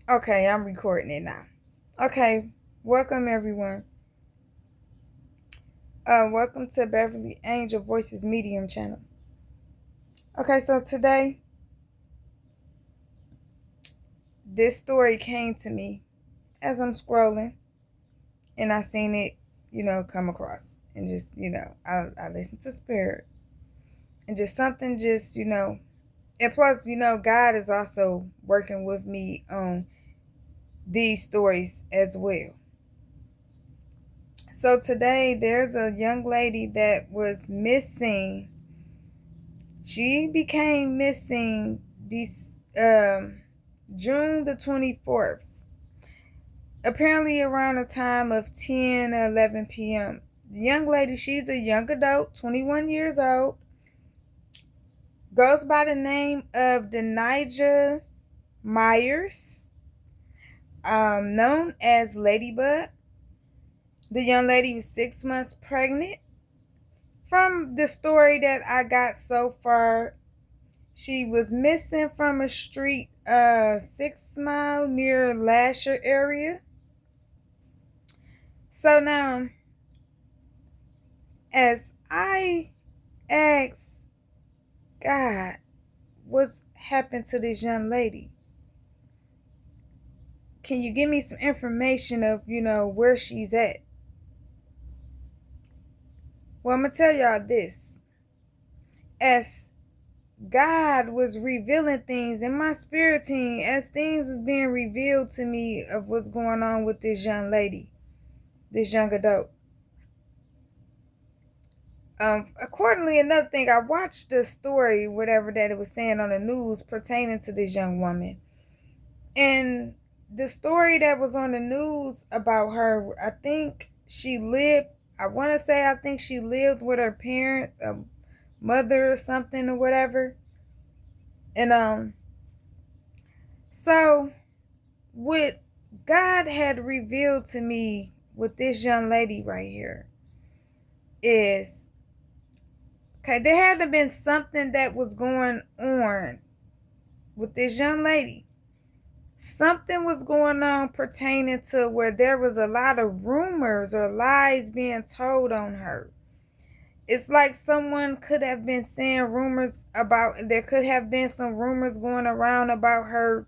Okay, I'm recording it now. Okay, welcome everyone. Welcome to Beverly Angel Voices Medium channel. Okay, so today this story came to me as I'm scrolling, and I seen it, come across, and just, I listened to Spirit, and just something, and plus, God is also working with me on these stories as well. So today there's a young lady that was missing. She became missing this June the 24th. Apparently around the time of 10 or 11 p.m. The young lady, she's a young adult, 21 years old, goes by the name of Denijah Myers, known as Ladybug. The young lady was 6 months pregnant. From the story that I got so far, she was missing from a street 6 mile near Lahser Area. So now, as I asked God, what's happened to this young lady? Can you give me some information of, where she's at? Well, I'm going to tell y'all this. As God was revealing things in my spirit team, as things is being revealed to me of what's going on with this young lady, this young adult. Accordingly, another thing, I watched the story, whatever that it was saying on the news pertaining to this young woman. And the story that was on the news about her, I think she lived with her parents, a mother or something or whatever. And so what God had revealed to me with this young lady right here is, okay, there had to have been something that was going on with this young lady. Something was going on pertaining to where there was a lot of rumors or lies being told on her. It's like someone could have been saying there could have been some rumors going around about her,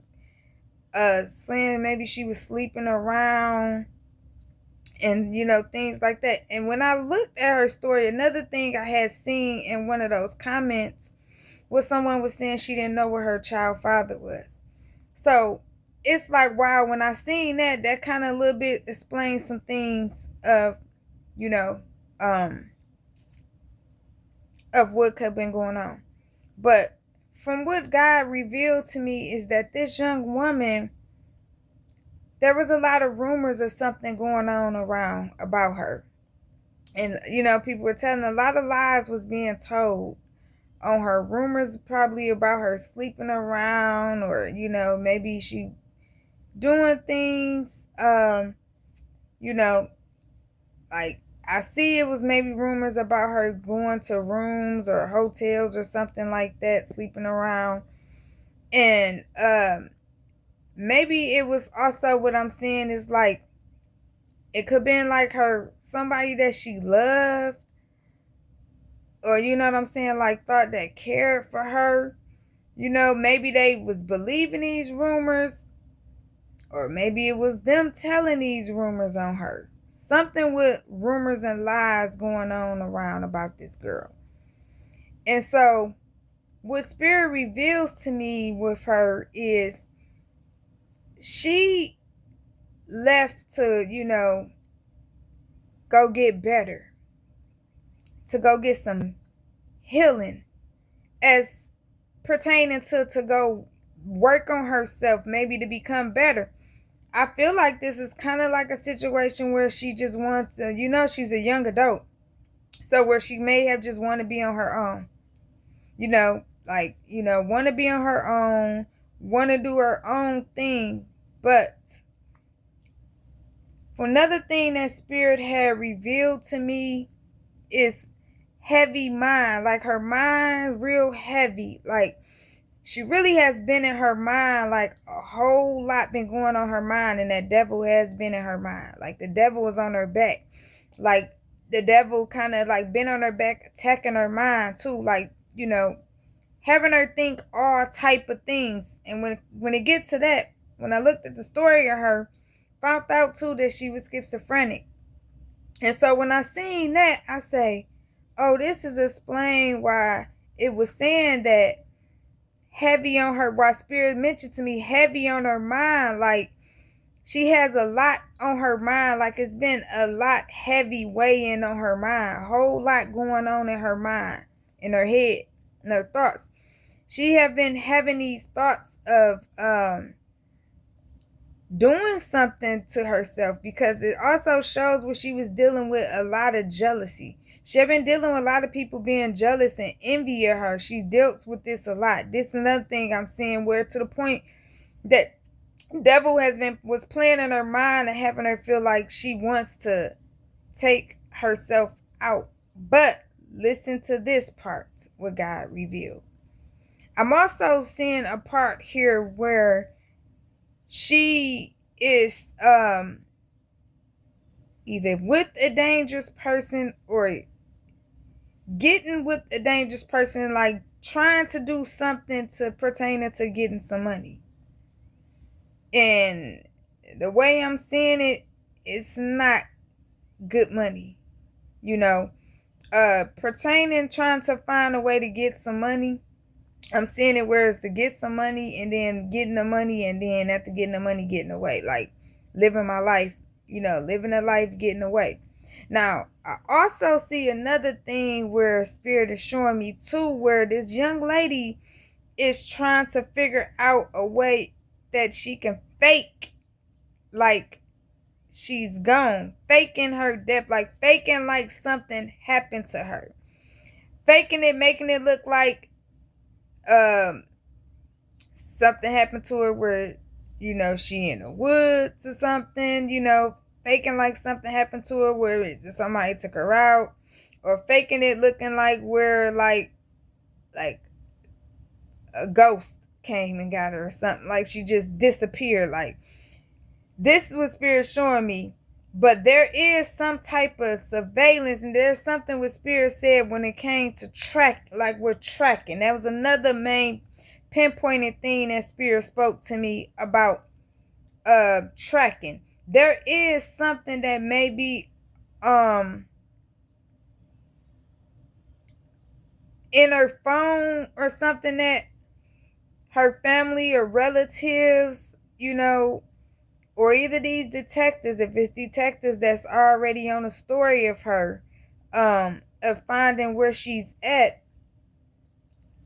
saying maybe she was sleeping around and, things like that. And when I looked at her story, another thing I had seen in one of those comments was someone was saying she didn't know where her child father was. So it's like, wow, when I seen that kind of a little bit explains some things of, you know, of what could have been going on. But from what God revealed to me is that this young woman, there was a lot of rumors of something going on around about her. And, people were telling a lot of lies was being told on her. Rumors probably about her sleeping around, or, maybe she doing things, like I see it was maybe rumors about her going to rooms or hotels or something like that, sleeping around. And maybe it was also, what I'm seeing is like, it could have been like somebody that she loved, or you know what I'm saying, like thought that cared for her. Maybe they was believing these rumors, or maybe it was them telling these rumors on her. Something with rumors and lies going on around about this girl. And so what Spirit reveals to me with her is she left to, go get better, to go get some healing, as pertaining to go work on herself, maybe to become better. I feel like this is kind of like a situation where she just wants to, she's a young adult. So where she may have just want to be on her own, want to be on her own, want to do her own thing. But another thing that Spirit had revealed to me is heavy mind, like her mind real heavy. Like she really has been in her mind, like a whole lot been going on her mind, and that devil has been in her mind. Like the devil was on her back. Like the devil kind of like been on her back, attacking her mind too. Like, having her think all type of things. And when it gets to that, when I looked at the story of her, found out too that she was schizophrenic. And so when I seen that, I say, oh, this is explain why it was saying that heavy on her, why Spirit mentioned to me heavy on her mind. Like she has a lot on her mind. Like it's been a lot heavy weighing on her mind. A whole lot going on in her mind, in her head, in her thoughts. She have been having these thoughts of doing something to herself, because it also shows where she was dealing with a lot of jealousy. She had been dealing with a lot of people being jealous and envy of her. She's dealt with this a lot. This is another thing I'm seeing, where to the point that devil was playing in her mind and having her feel like she wants to take herself out. But listen to this part, what God revealed. I'm also seeing a part here where she is either with a dangerous person or getting with a dangerous person, like trying to do something to pertaining to getting some money. And the way I'm seeing it, it's not good money, pertaining, trying to find a way to get some money. I'm seeing it where it's to get some money and then getting the money, and then after getting the money, getting away. Like living my life, living a life, getting away. Now, I also see another thing where Spirit is showing me too, where this young lady is trying to figure out a way that she can fake like she's gone, faking her death, like faking like something happened to her, faking it, making it look like something happened to her where she in the woods or something, faking like something happened to her where somebody took her out, or faking it looking like where like a ghost came and got her or something, like she just disappeared. Like this is what Spirit's showing me. But there is some type of surveillance, and there's something what Spirit said when it came to track, like we're tracking. That was another main pinpointed thing that Spirit spoke to me about tracking. There is something that may be in her phone or something that her family or relatives, or either these detectives, if it's detectives that's already on a story of her, of finding where she's at.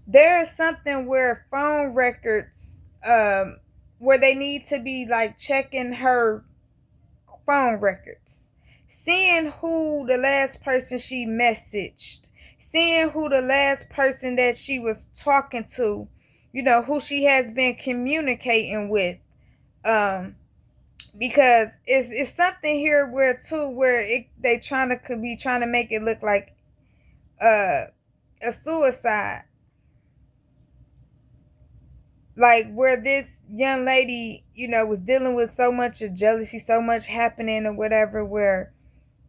There's something where phone records, where they need to be like checking her phone records, seeing who the last person she messaged, seeing who the last person that she was talking to, who she has been communicating with, because it's something here where they trying to make it look like a suicide, like where this young lady was dealing with so much of jealousy, so much happening or whatever, where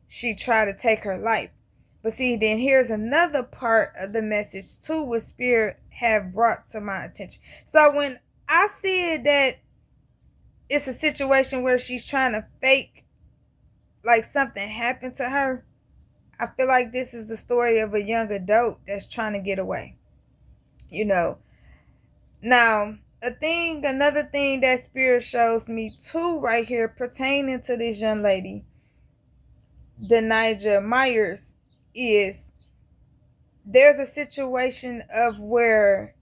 she tried to take her life. But see, then here's another part of the message too, what Spirit have brought to my attention. So when I see it that it's a situation where she's trying to fake like something happened to her, I feel like this is the story of a young adult that's trying to get away. Now, another thing that Spirit shows me too right here pertaining to this young lady, Denijah Myers, is there's a situation of where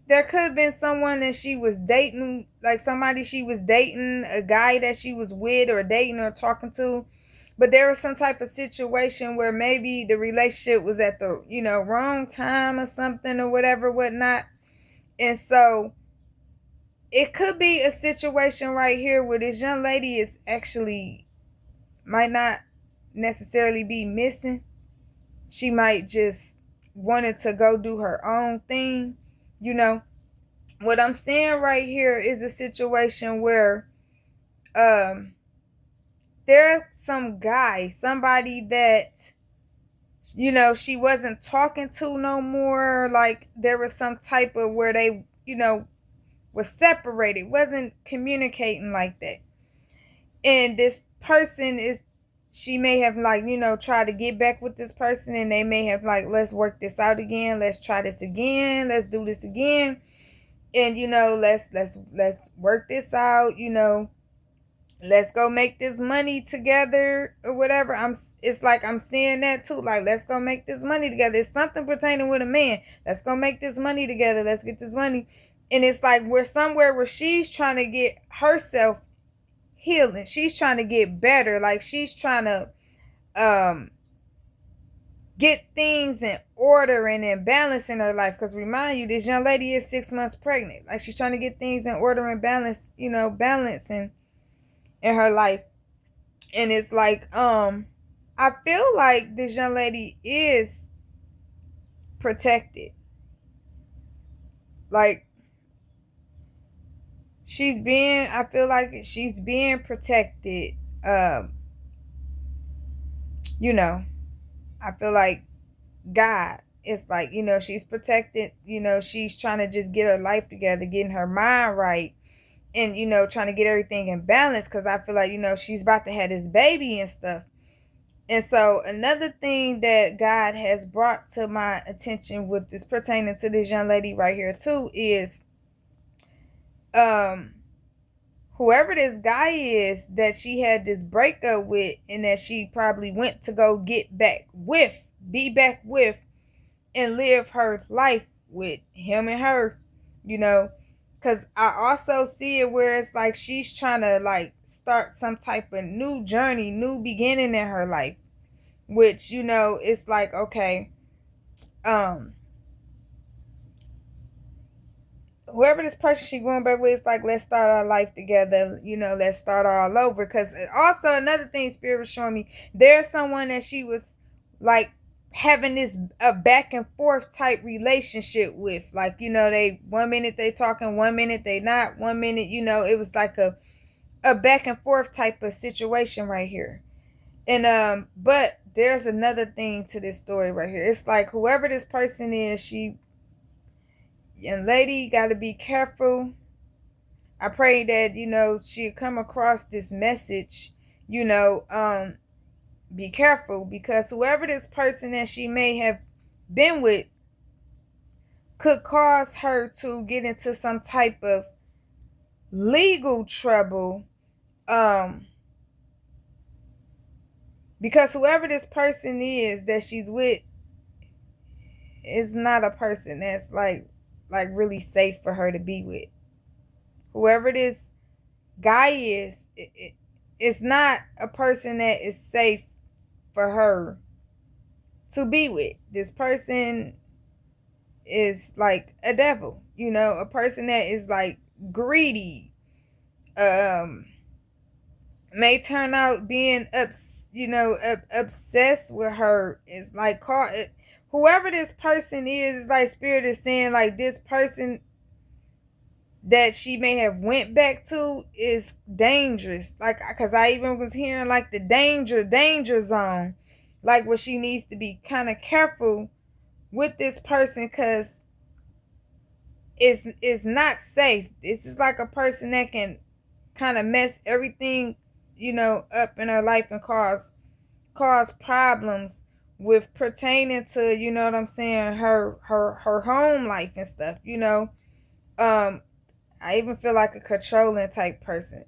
there could have been someone that she was dating, like somebody she was dating, a guy that she was with or dating or talking to. But there was some type of situation where maybe the relationship was at the, wrong time or something or whatever, whatnot. And so it could be a situation right here where this young lady is actually might not necessarily be missing. She might just wanted to go do her own thing. You know, what I'm saying right here is a situation where there's some guy, somebody that, you know, she wasn't talking to no more. Like there was some type of where they, you know, was separated, wasn't communicating like that. And this person is, she may have, like, you know, tried to get back with this person, and they may have like, let's work this out again, let's try this again, let's do this again, and you know, let's work this out, you know, let's go make this money together or whatever. It's like I'm seeing that too, like, let's go make this money together. It's something pertaining with a man. Let's go make this money together, let's get this money. And it's like we're somewhere where she's trying to get herself healing, she's trying to get better, like she's trying to get things in order and in balance in her life. Because remind you, this young lady is 6 months pregnant. Like she's trying to get things in order and balance, you know, balance in her life. And it's like I feel like this young lady is protected. Like I feel like she's being protected. You know, I feel like God, it's like, you know, she's protected, you know, she's trying to just get her life together, getting her mind right, and, you know, trying to get everything in balance. Because I feel like, you know, she's about to have this baby and stuff. And so another thing that God has brought to my attention with this, pertaining to this young lady right here too, is whoever this guy is that she had this breakup with, and that she probably went to go get back with, be back with, and live her life with him and her, you know. Because I also see it where it's like she's trying to like start some type of new journey, new beginning in her life, which, you know, it's like, okay, whoever this person she going back with, it's like, let's start our life together, you know, let's start all over. Because also another thing Spirit was showing me, there's someone that she was like having this a back and forth type relationship with. Like, you know, they 1 minute they talking, 1 minute they not, 1 minute, you know, it was like a back and forth type of situation right here. And but there's another thing to this story right here. It's like whoever this person is, she, young lady, got to be careful. I pray that, you know, she'll come across this message, you know, be careful, because whoever this person that she may have been with could cause her to get into some type of legal trouble, because whoever this person is that she's with is not a person that's like really safe for her to be with. Whoever this guy is, it's not a person that is safe for her to be with. This person is like a devil, you know, a person that is like greedy, may turn out being obsessed with her. Is like whoever this person is, like Spirit is saying, like this person that she may have went back to is dangerous. Like, because I even was hearing like the danger zone, like where she needs to be kind of careful with this person, because it's not safe. This is like a person that can kind of mess everything, you know, up in her life and cause problems with pertaining to, you know what I'm saying, her home life and stuff, you know. I even feel like a controlling type person.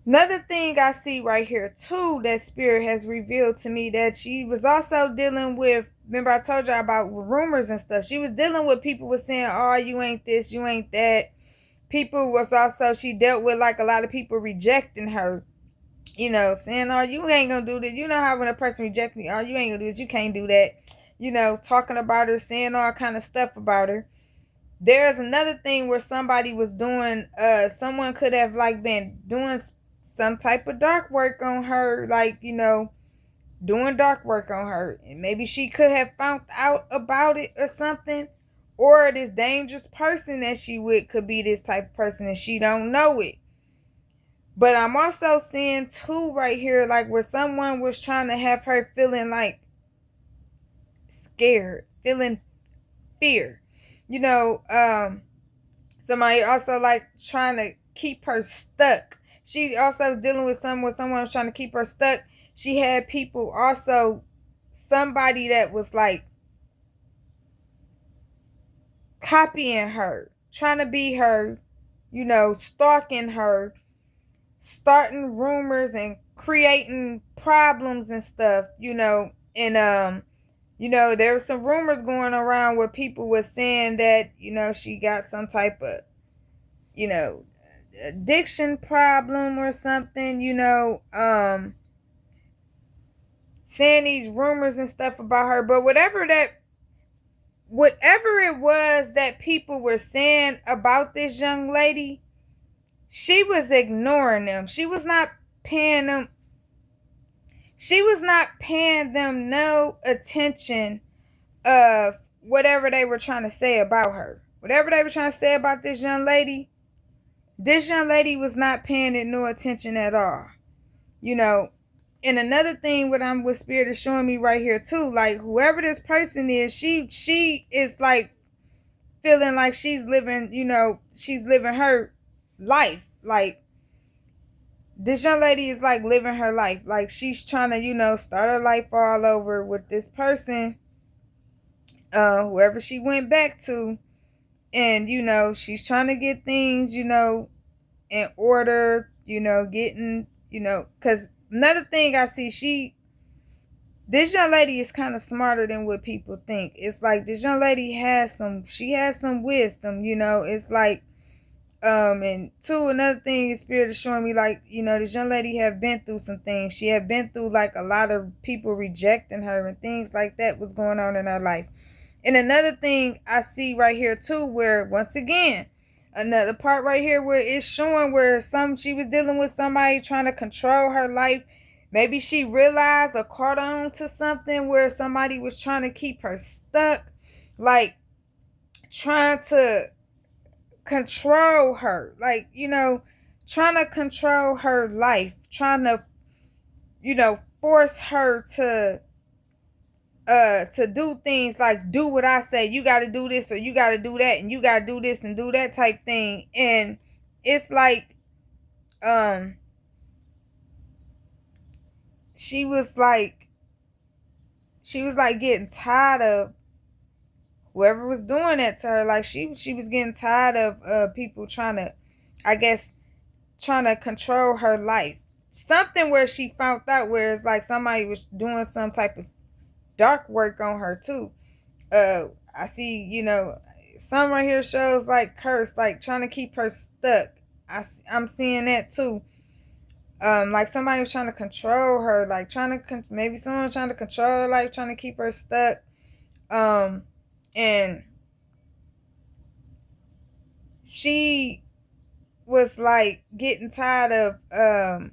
Another thing I see right here too that Spirit has revealed to me, that she was also dealing with, remember I told you about rumors and stuff. She was dealing with people was saying, oh, you ain't this, you ain't that. People was also, she dealt with like a lot of people rejecting her, you know, saying, oh, you ain't gonna do this. You know how when a person rejects me, oh, you ain't gonna do this, you can't do that. You know, talking about her, saying all kind of stuff about her. There's another thing where somebody was doing, someone could have like been doing some type of dark work on her, like, you know, doing dark work on her. And maybe she could have found out about it or something. Or this dangerous person that she with could be this type of person and she don't know it. But I'm also seeing too right here, like where someone was trying to have her feeling like scared, feeling fear. Somebody also like trying to keep her stuck. She also was dealing with someone was trying to keep her stuck. She had people also, somebody that was like copying her, trying to be her, stalking her, starting rumors and creating problems and stuff, and there were some rumors going around where people were saying that, she got some type of, addiction problem or something, saying these rumors and stuff about her. But whatever it was that people were saying about this young lady, she was ignoring them. She was not paying them no attention of whatever they were trying to say about her. Whatever they were trying to say about this young lady was not paying it no attention at all. And another thing what Spirit is showing me right here too, like whoever this person is, she is like feeling like she's living her life. Like this young lady is like living her life. Like she's trying to, start her life all over with this person, whoever she went back to. And, she's trying to get things, in order, getting, because another thing I see, this young lady is kind of smarter than what people think. It's like this young lady has some wisdom, it's like, and two, another thing Spirit is showing me, like, this young lady have been through some things. She had been through like a lot of people rejecting her and things like that was going on in her life. And another thing I see right here too, where once again, another part right here where it's showing where she was dealing with somebody trying to control her life. Maybe she realized or caught on to something where somebody was trying to keep her stuck, like trying to control her, like, trying to control her life, trying to, force her to do things like, do what I say, you got to do this or you got to do that, and you got to do this and do that type thing. And it's like, she was like getting tired of whoever was doing that to her. Like she was getting tired of people trying to, I guess, trying to control her life. Something where she found out where it's like somebody was doing some type of dark work on her too. I see, some right here shows like curse, like trying to keep her stuck. I'm seeing that too. Like somebody was trying to control her, like maybe someone trying to control her life, trying to keep her stuck. And she was like getting tired of,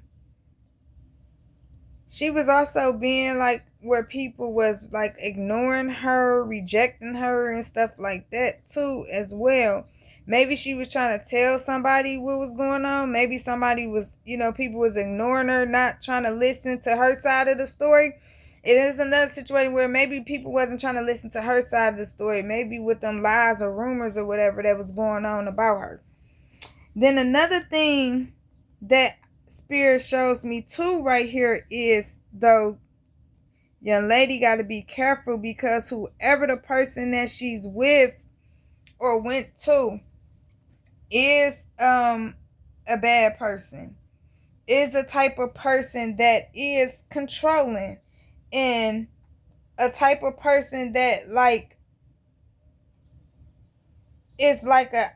she was also being like where people was like ignoring her, rejecting her and stuff like that too as well. Maybe she was trying to tell somebody what was going on. Maybe somebody was, people was ignoring her, not trying to listen to her side of the story. It is another situation where maybe people wasn't trying to listen to her side of the story, maybe with them lies or rumors or whatever that was going on about her. Then another thing that Spirit shows me too right here is, though, young lady got to be careful, because whoever the person that she's with or went to is a bad person, is a type of person that is controlling, and a type of person that like is like a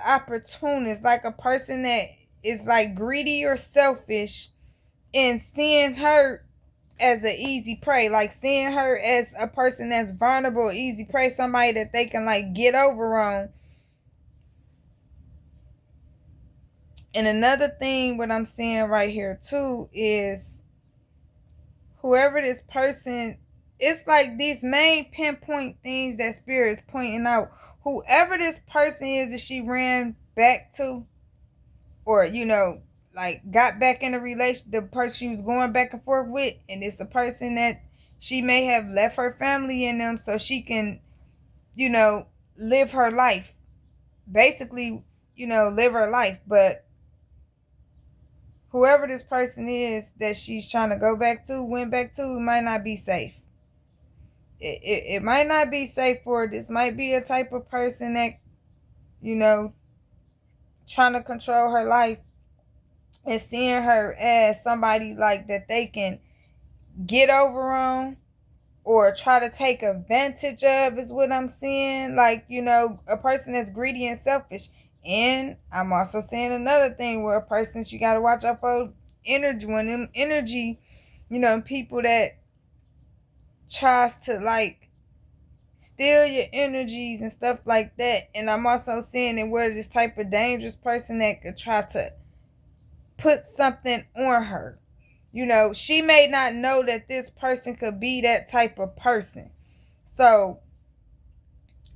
opportunist, like a person that is like greedy or selfish, and seeing her as an easy prey, like seeing her as a person that's vulnerable, easy prey, somebody that they can like get over on. And another thing what I'm seeing right here too is whoever this person, it's like these main pinpoint things that Spirit is pointing out. Whoever this person is that she ran back to, or like got back in a relation, the person she was going back and forth with, and it's a person that she may have left her family in them so she can, live her life. Basically, live her life. But whoever this person is that she's trying to went back to, it might not be safe. It might not be safe for her. This might be a type of person that, trying to control her life and seeing her as somebody like that they can get over on or try to take advantage of, is what I'm seeing. Like, a person that's greedy and selfish. And I'm also seeing another thing where a person, she got to watch out for energy. When them energy, people that tries to like steal your energies and stuff like that. And I'm also seeing it where this type of dangerous person that could try to put something on her. She may not know that this person could be that type of person. So,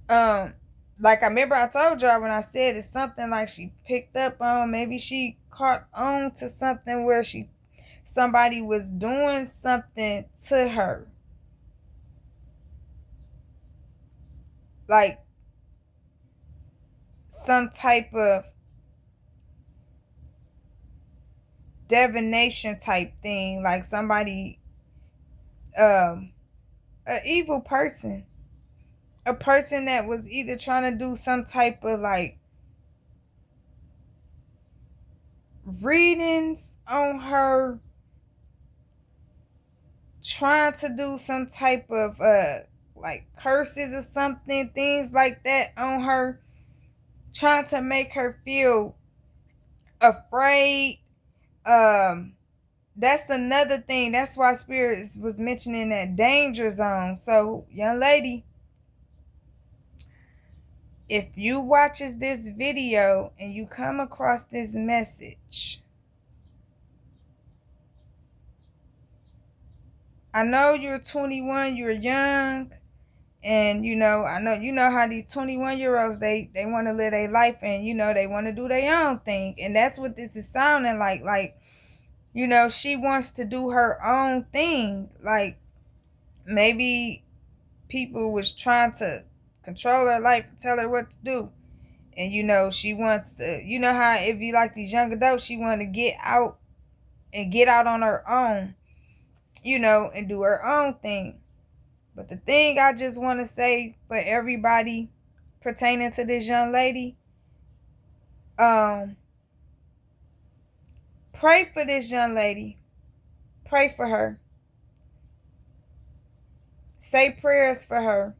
like I remember I told y'all when I said it's something like she picked up on, maybe she caught on to something where somebody was doing something to her. Like some type of divination type thing, like somebody, an evil person, a person that was either trying to do some type of like readings on her, trying to do some type of like curses or something, things like that on her, trying to make her feel afraid. That's another thing. That's why Spirit was mentioning that danger zone. So, young lady, if you watches this video and you come across this message, I know you're 21, you're young, and I know how these 21-year-olds, they want to live their life, and they want to do their own thing. And that's what this is sounding like. Like, she wants to do her own thing. Like, maybe people was trying to control her life and tell her what to do. And she wants to, how it be like these young adults, she want to get out on her own, and do her own thing. But the thing I just want to say for everybody pertaining to this young lady, pray for this young lady. Pray for her. Say prayers for her.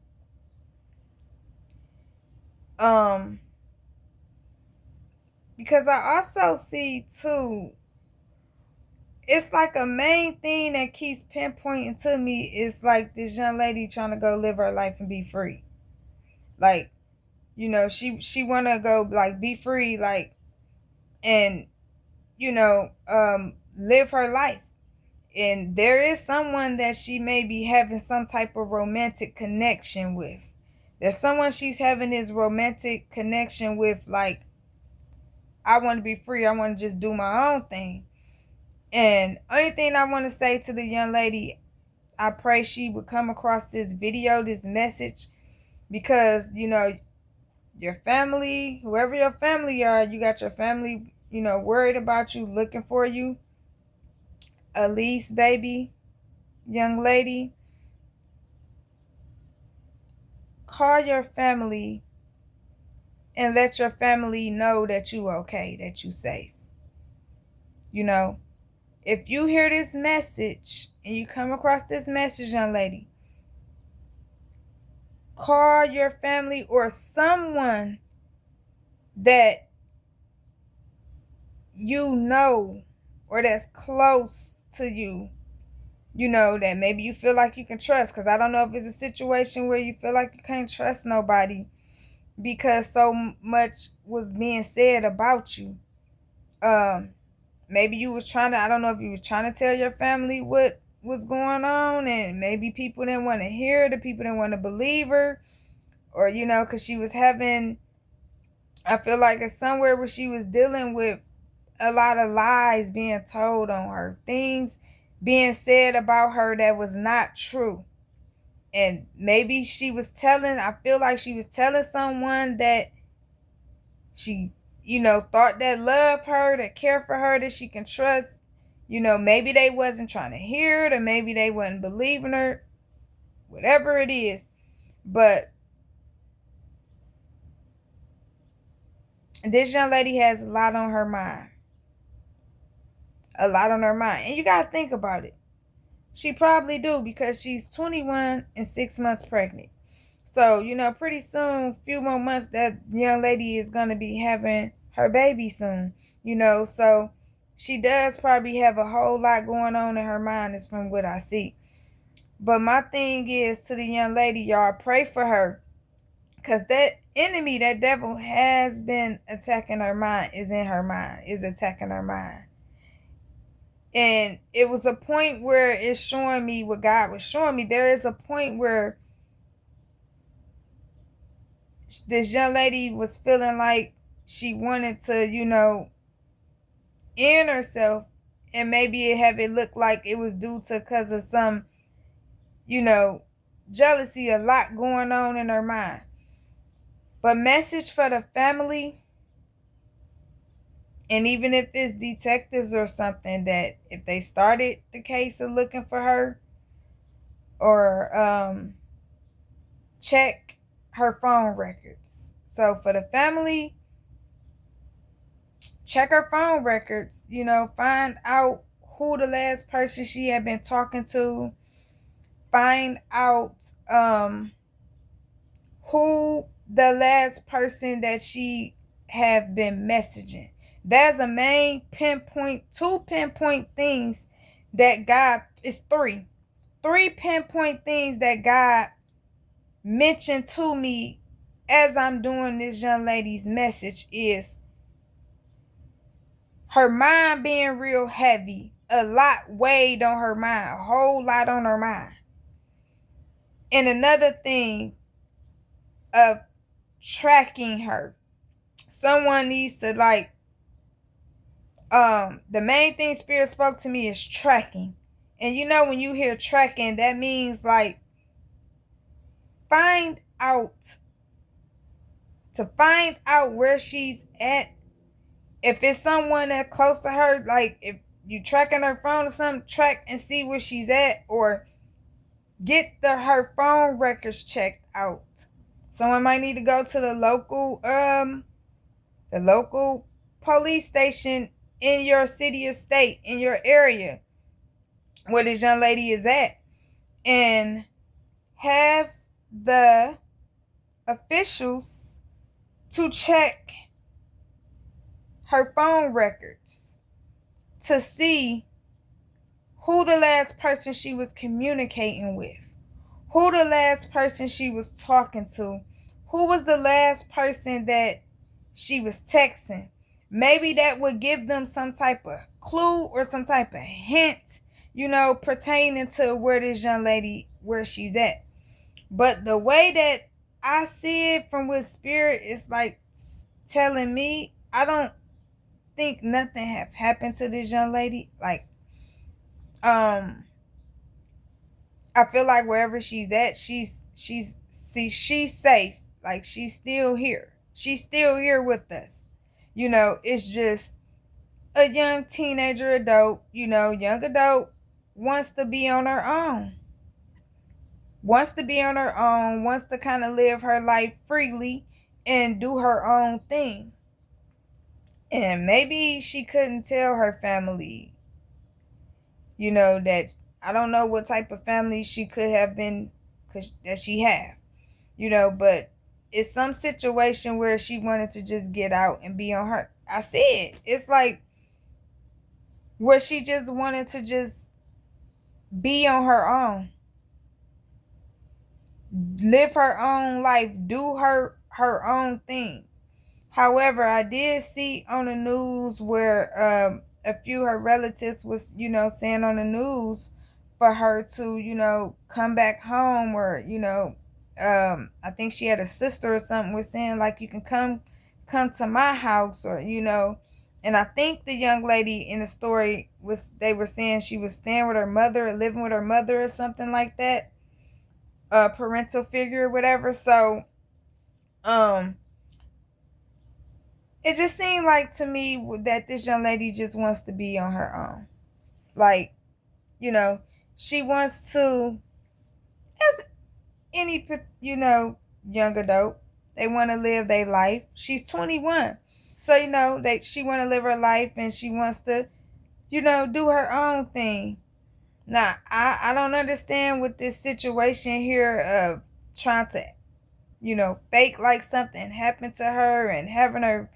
Because I also see too, it's like a main thing that keeps pinpointing to me is like this young lady trying to go live her life and be free. Like, she want to go like be free, like, and live her life. And there is someone that she may be having some type of romantic connection with. There's someone she's having this romantic connection with, like, I want to be free. I want to just do my own thing. And only thing I want to say to the young lady, I pray she would come across this video, this message, because, your family, whoever your family are, you got your family, worried about you, looking for you. Elise, baby, young lady, call your family and let your family know that you okay, that you safe. If you hear this message and you come across this message, young lady, call your family or someone that or that's close to you, that maybe you feel like you can trust. Because I don't know if it's a situation where you feel like you can't trust nobody because so much was being said about you. Maybe you was trying to, I don't know if you was trying to tell your family what was going on, and maybe people didn't want to hear her, the people didn't want to believe her, or because she was having, I feel like it's somewhere where she was dealing with a lot of lies being told on her, things being said about her that was not true. And maybe I feel like she was telling someone that she, thought that loved her, that cared for her, that she can trust. Maybe they wasn't trying to hear it, or maybe they wasn't believing her, whatever it is. But this young lady has a lot on her mind. A lot on her mind. And you got to think about it. She probably do, because she's 21 and 6 months pregnant. So, pretty soon, few more months, that young lady is going to be having her baby soon. So she does probably have a whole lot going on in her mind, is from what I see. But my thing is, to the young lady, y'all pray for her. Because that enemy, that devil, has been attacking her mind, is attacking her mind. And it was a point where it's showing me what God was showing me. There is a point where this young lady was feeling like she wanted to, end herself. And maybe it looked like it was due to because of some, jealousy, a lot going on in her mind. But message for the family, and even if it's detectives or something, that if they started the case of looking for her, or check her phone records. So for the family, check her phone records, find out who the last person she had been talking to, find out who the last person that she have been messaging. There's a main two pinpoint things that God, it's three pinpoint things that God mentioned to me as I'm doing this young lady's message, is her mind being real heavy. A lot weighed on her mind, a whole lot on her mind. And another thing of tracking her. Someone needs to, the main thing Spirit spoke to me is tracking. And when you hear tracking, that means find out where she's at. If it's someone that's close to her, like if you tracking her phone or something, track and see where she's at, or get her phone records checked out. Someone might need to go to the local police station in your city or state, in your area where this young lady is at, and have the officials to check her phone records to see who the last person she was communicating with, who the last person she was talking to, who was the last person that she was texting. Maybe that would give them some type of clue or some type of hint, pertaining to where this young lady, where she's at. But the way that I see it from what Spirit is telling me, I don't think nothing have happened to this young lady. I feel like wherever she's at, she's safe. Like, she's still here. She's still here with us. It's just a young teenager, adult, young adult wants to be on her own. Wants to kind of live her life freely and do her own thing. And maybe she couldn't tell her family, that, I don't know what type of family she could have been, that she have, but it's some situation where she wanted to just get out and be on her. I said, it's like where she just wanted to just be on her own, live her own life, do her own thing. However, I did see on the news where a few of her relatives was, saying on the news, for her to, come back home, or, I think she had a sister or something was saying like, you can come to my house, or, and I think the young lady in the story they were saying she was staying with her mother, or living with her mother or something like that, a parental figure or whatever. So, um, it just seemed like to me that this young lady just wants to be on her own. Like, she wants to, as any, young adult, they want to live their life. She's 21. So, she want to live her life, and she wants to, do her own thing. Now, I don't understand with this situation here of trying to, fake like something happened to her and having her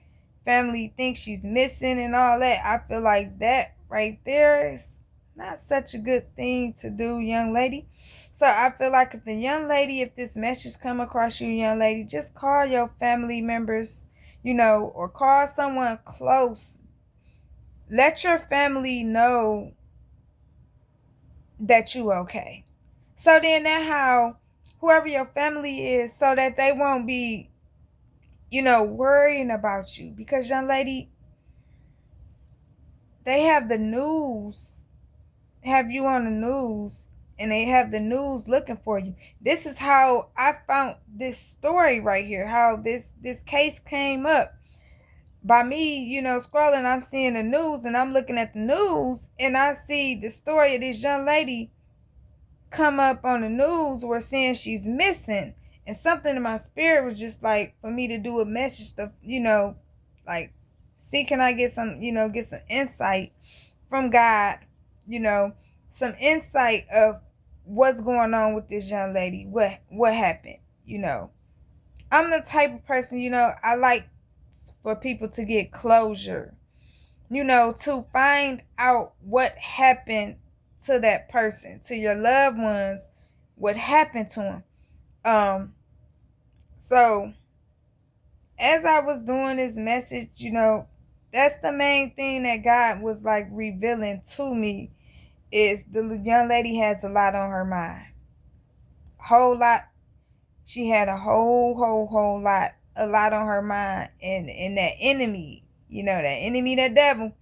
family think she's missing and all that. I feel like that right there is not such a good thing to do, young lady. So I feel like if this message come across you, young lady, just call your family members, or call someone close. Let your family know that you okay. So then that how whoever your family is, so that they won't be, worrying about you. Because, young lady, they have the news, have you on the news, and they have the news looking for you. This is how I found this story right here, how this case came up. By me, scrolling, I'm seeing the news, and I'm looking at the news, and I see the story of this young lady come up on the news, where saying she's missing. And something in my spirit was just like, for me to do a message to, like, see, can I get some, get some insight from God, some insight of what's going on with this young lady, what happened. I'm the type of person, I like for people to get closure, to find out what happened to that person, to your loved ones, what happened to them. So as I was doing this message, that's the main thing that God was like revealing to me, is the young lady has a lot on her mind. Whole lot. She had a whole lot, a lot on her mind. And that enemy, that devil,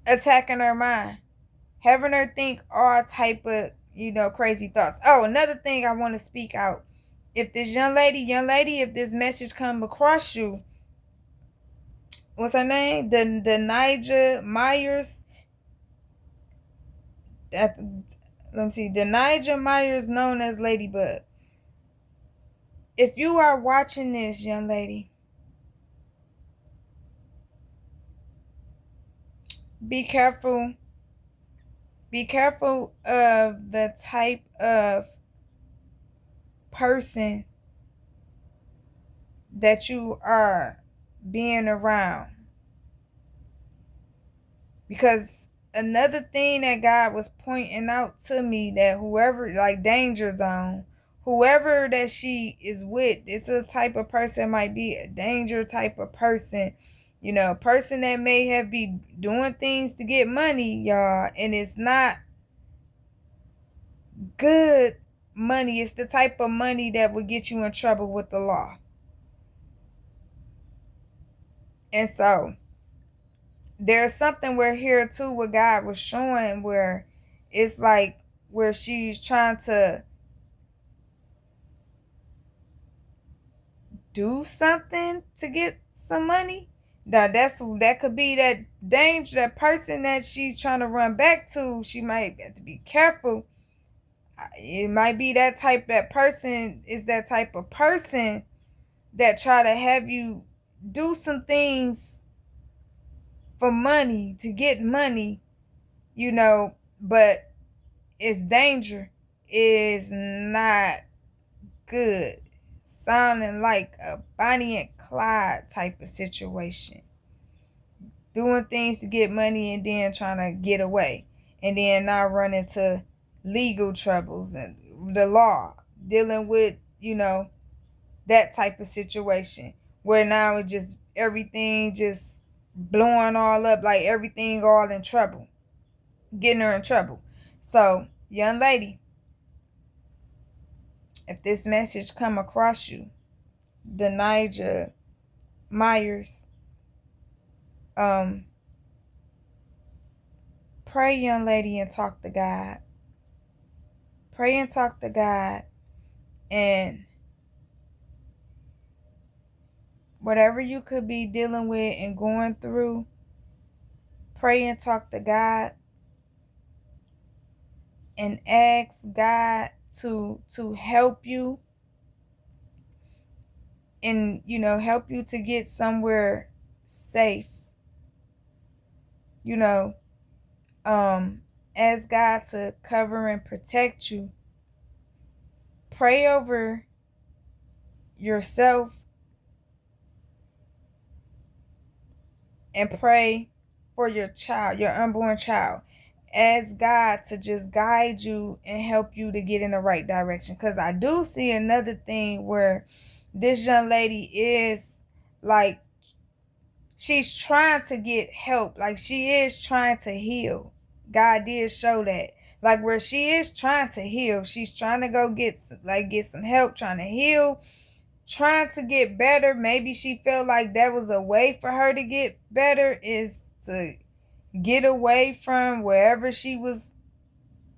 attacking her mind, having her think all type of, crazy thoughts. Oh, another thing I want to speak out. If this young lady, if this message come across you, what's her name? Denijah Myers. Let me see. Denijah Myers, known as Ladybug. If you are watching this, young lady, be careful. Be careful of the type of person that you are being around. Because another thing that God was pointing out to me, that whoever, like danger zone, whoever that she is with, it's a type of person, might be a danger type of person. A person that may have be doing things to get money, y'all, and it's not good money. It's the type of money that would get you in trouble with the law. And so there's something where here too, what God was showing, where it's like, where she's trying to do something to get some money. Now that could be that danger, that person that she's trying to run back to. She might have to be careful. It might be that person is that type of person that try to have you do some things for money, to get money, but it's danger, is not good. Sounding like a Bonnie and Clyde type of situation. Doing things to get money and then trying to get away. And then now run into legal troubles and the law. Dealing with, that type of situation. Where now it just, everything just blowing all up, like everything all in trouble. Getting her in trouble. So, young lady, if this message come across you, Denijah Myers, pray, young lady, and talk to God. Pray and talk to God, and whatever you could be dealing with and going through, pray and talk to God and ask God to help you, and help you to get somewhere safe. you know ask God to cover and protect you. Pray over yourself and pray for your child, your unborn child. Ask God to just guide you and help you to get in the right direction. Because I do see another thing where this young lady is like, she's trying to get help. Like, she is trying to heal. God did show that. Like, where she is trying to heal, she's trying to go get some help, trying to heal, trying to get better. Maybe she felt like that was a way for her to get better, is to get away from wherever she was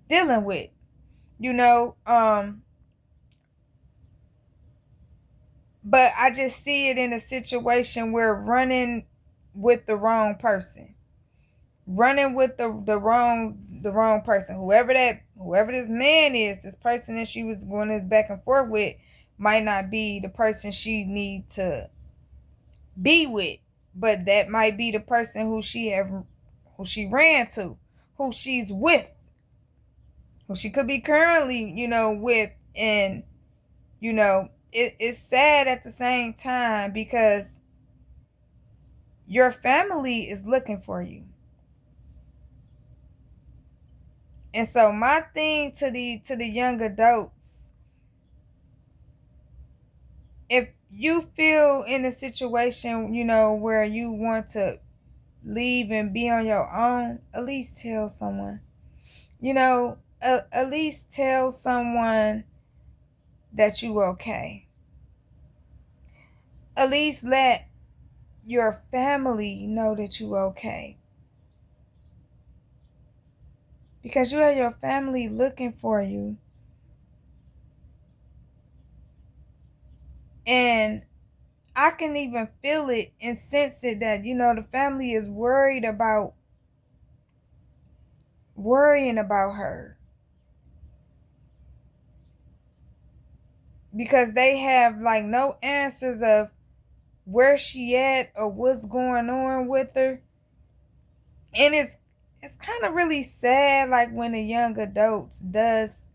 dealing with. But I just see it in a situation where running with the wrong person. Running with the wrong person. Whoever this man is, this person that she was going this back and forth with, might not be the person she need to be with, but that might be the person who she ran to, who she's with, who she could be currently, with. And it's sad at the same time, because your family is looking for you. And so my thing to the young adults, if you feel in a situation, where you want to leave and be on your own, at least tell someone. At least tell someone that you okay. At least let your family know that you okay. Because you have your family looking for you. And I can even feel it and sense it, that, the family is worrying about her. Because they have like no answers of where she at or what's going on with her. And it's kind of really sad, like, when the young adults does,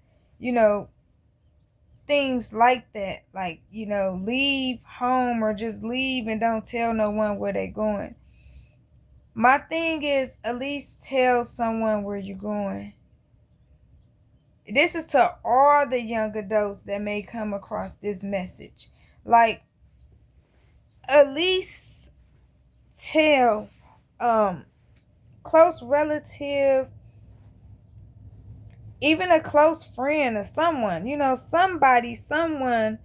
things like that, like, leave home or just leave and don't tell no one where they're going. My thing is, at least tell someone where you're going. This is to all the young adults that may come across this message. Like, at least tell close relative, even a close friend or someone, someone,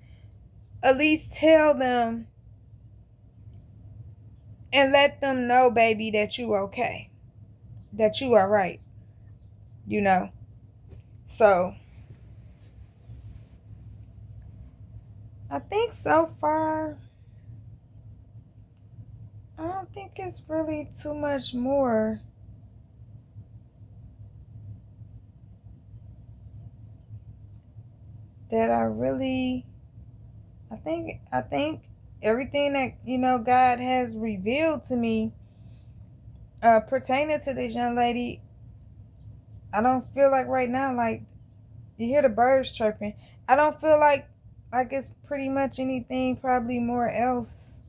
at least tell them and let them know, baby, that you okay, that you are right. So I think so far, I don't think it's really too much more that I think everything that God has revealed to me pertaining to this young lady. I don't feel like right now, like, you hear the birds chirping, I don't feel like it's pretty much anything probably more else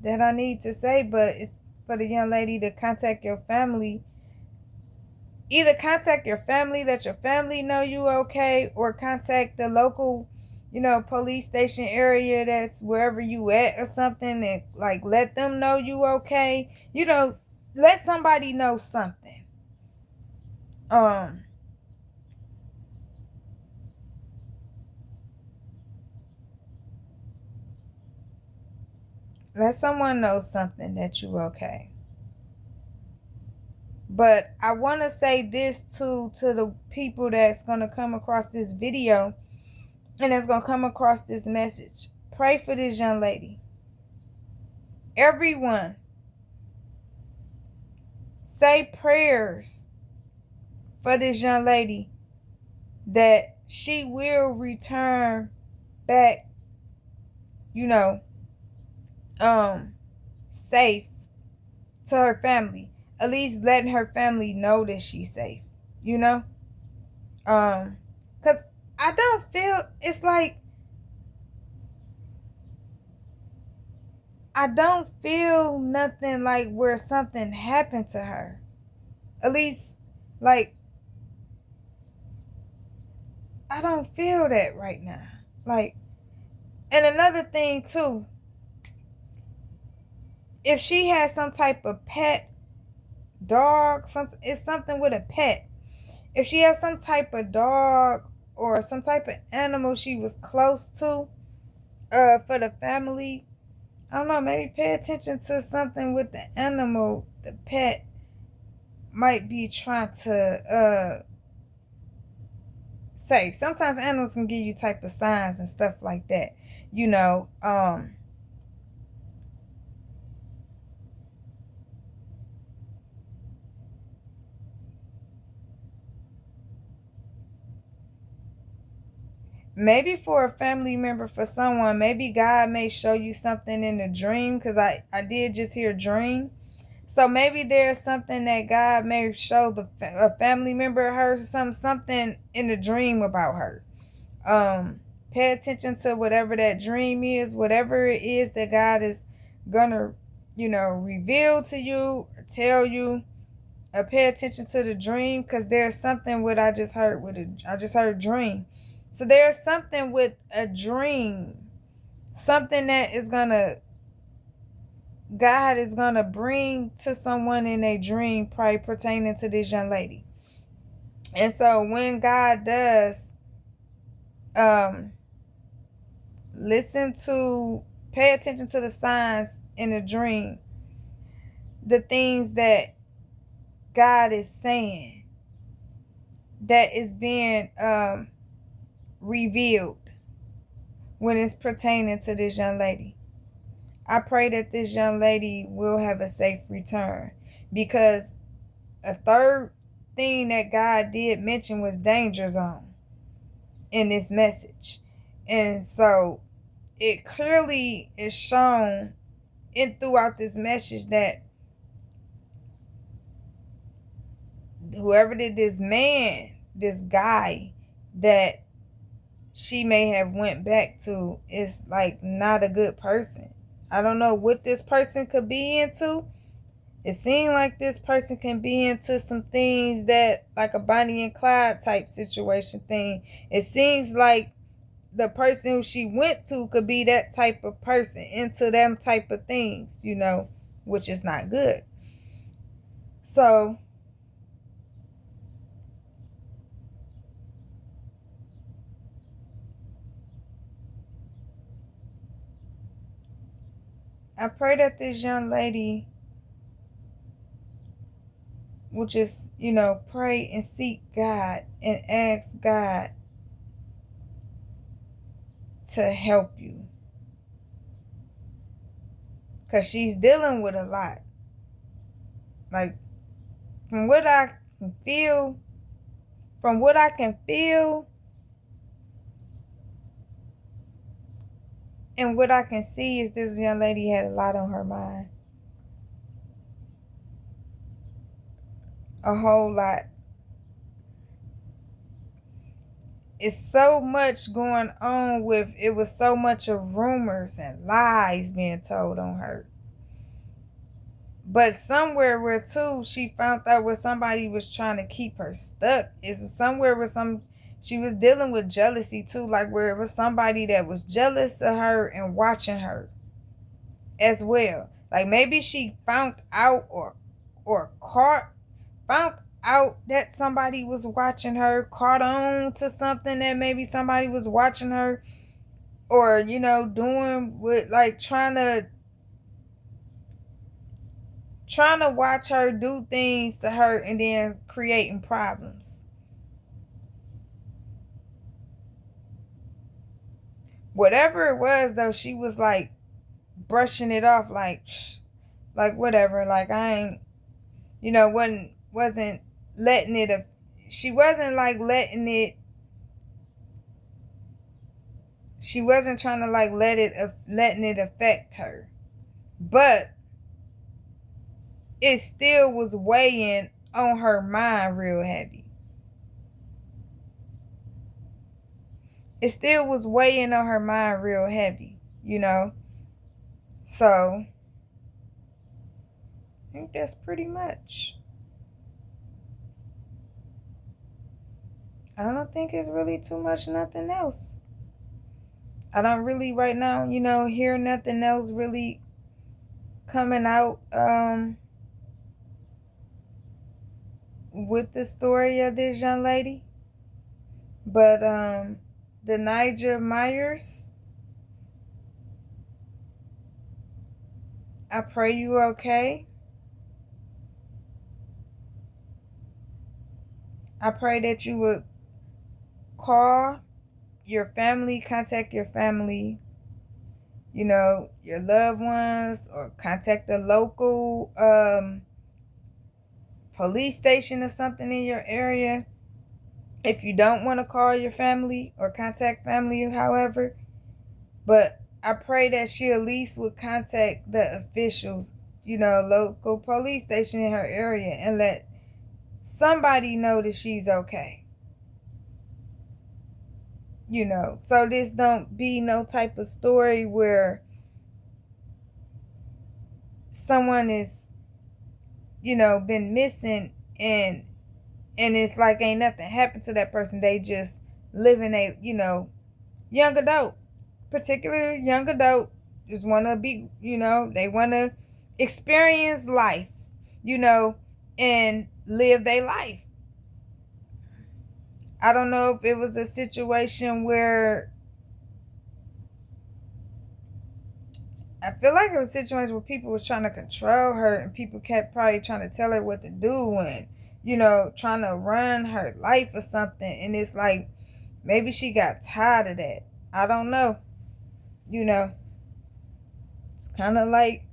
that I need to say. But it's for the young lady to contact your family. Either contact your family, let your family know you okay, or contact the local, police station area that's wherever you at or something, and like let them know you okay. Let somebody know something. let someone know something that you're okay. But I want to say this to the people that's going to come across this video and that's going to come across this message. Pray for this young lady. Everyone, say prayers for this young lady that she will return back, safe to her family. At least letting her family know that she's safe, because I don't feel, it's like, I don't feel nothing like where something happened to her. At least, like, I don't feel that right now. Like, and another thing too, if she has some type of pet dog, it's something with a pet. If she has some type of dog or some type of animal she was close to, for the family, I don't know, maybe pay attention to something with the animal. The pet might be trying to say. Sometimes animals can give you type of signs and stuff like that. Maybe for a family member, for someone, maybe God may show you something in a dream, because I did just hear dream. So maybe there's something that God may show a family member of hers, something in the dream about her. Pay attention to whatever that dream is, whatever it is that God is gonna, reveal to you, tell you. Pay attention to the dream, because there's something I just heard dream. So there's something with a dream, something that God is gonna bring to someone in a dream, probably pertaining to this young lady. And so when God does, pay attention to the signs in the dream, the things that God is saying, that is being revealed when it's pertaining to this young lady. I pray that this young lady will have a safe return, because a third thing that God did mention was danger zone in this message. And so it clearly is shown throughout this message that whoever did this guy that she may have went back to, is like not a good person. I don't know what this person could be into. It seemed like this person can be into some things that, like a Bonnie and Clyde type situation thing. It seems like the person who she went to could be that type of person, into them type of things, which is not good. So I pray that this young lady will just, pray and seek God and ask God to help you. Because she's dealing with a lot. Like, from what I can feel, and what I can see, is this young lady had a lot on her mind. A whole lot. It's so much going on it was so much of rumors and lies being told on her. But somewhere where too, she found out where somebody was trying to keep her stuck. Is somewhere where she was dealing with jealousy too, like where it was somebody that was jealous of her and watching her as well. Like maybe she found out or out that somebody was watching her, caught on to something that maybe somebody was watching her, or doing with, like, trying to watch her do things to her and then creating problems. Whatever it was, though, she was like brushing it off, like whatever, like I ain't, wasn't letting it. She wasn't like letting it. She wasn't trying to like letting it affect her, but it still was weighing on her mind real heavy. It still was weighing on her mind real heavy, So I think that's pretty much. I don't think it's really too much nothing else. I don't really right now, hear nothing else really coming out with the story of this young lady. But Denijah Myers, I pray you okay. I pray that you would call your family, contact your family, your loved ones, or contact the local police station or something in your area. If you don't want to call your family or contact family, however, but I pray that she at least would contact the officials, local police station in her area, and let somebody know that she's okay. So this don't be no type of story where someone is, been missing, and it's like ain't nothing happened to that person. They just living a, young adult, particular young adult, just want to be, they want to experience life, and live their life. I don't know if it was a situation where, I feel like it was a situation where people was trying to control her, and people kept probably trying to tell her what to do, and trying to run her life or something. And it's like maybe she got tired of that. I don't know. It's kind of like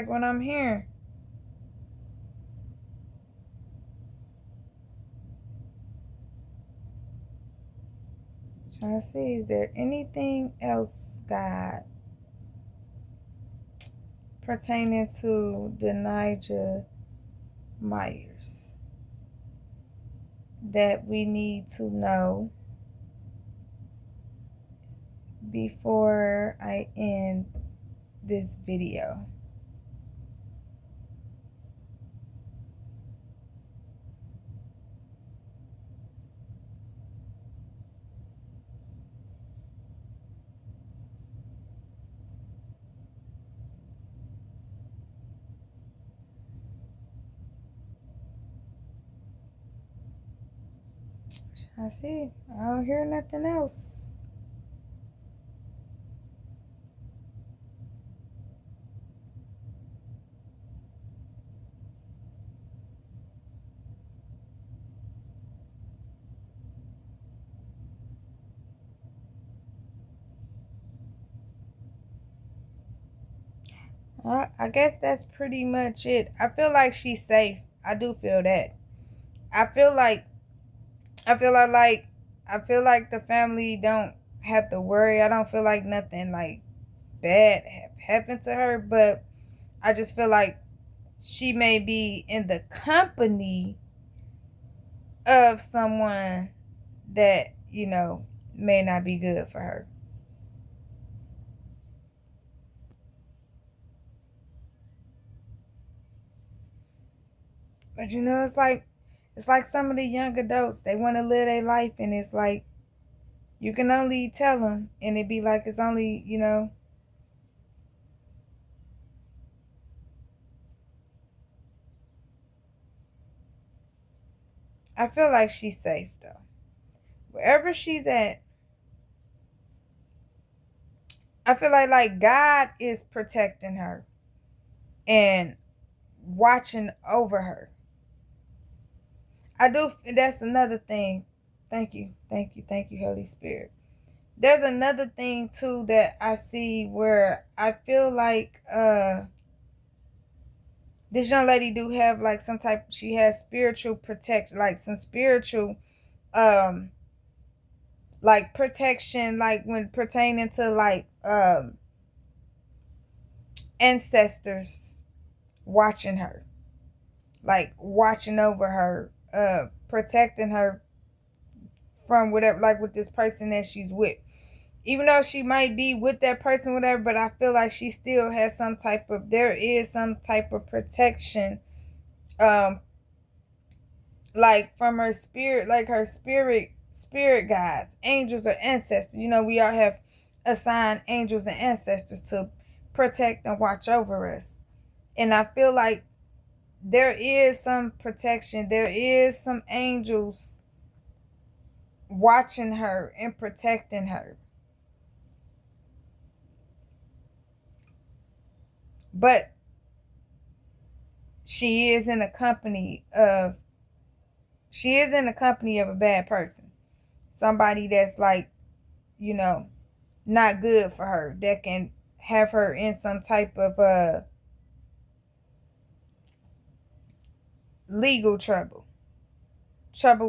what I'm hearing. Trying to see, is there anything else, God, pertaining to Denijah Myers that we need to know before I end this video? I see. I don't hear nothing else. I guess that's pretty much it. I feel like she's safe. I do feel that. I feel like I feel like I feel like the family don't have to worry. I don't feel like nothing like bad have happened to her, but I just feel like she may be in the company of someone that, may not be good for her. But it's like some of the young adults, they want to live their life, and it's like you can only tell them, and it be like it's only, I feel like she's safe though. Wherever she's at, I feel like God is protecting her and watching over her. I do. That's another thing. Thank you. Thank you. Thank you, Holy Spirit. There's another thing too that I see where I feel like this young lady do have like some type, she has spiritual protection, like some spiritual um like protection, like when pertaining to like ancestors watching her, like watching over her, protecting her from whatever, like with this person that she's with. Even though she might be with that person, whatever, but I feel like she still has some type of, there is some type of protection, um, like from her spirit, like her spirit guides, angels or ancestors. You know, we all have assigned angels and ancestors to protect and watch over us. And I feel like there is some protection, there is some angels watching her and protecting her. But she is in the company of, she is in the company of a bad person. Somebody that's like, you know, not good for her, that can have her in some type of legal trouble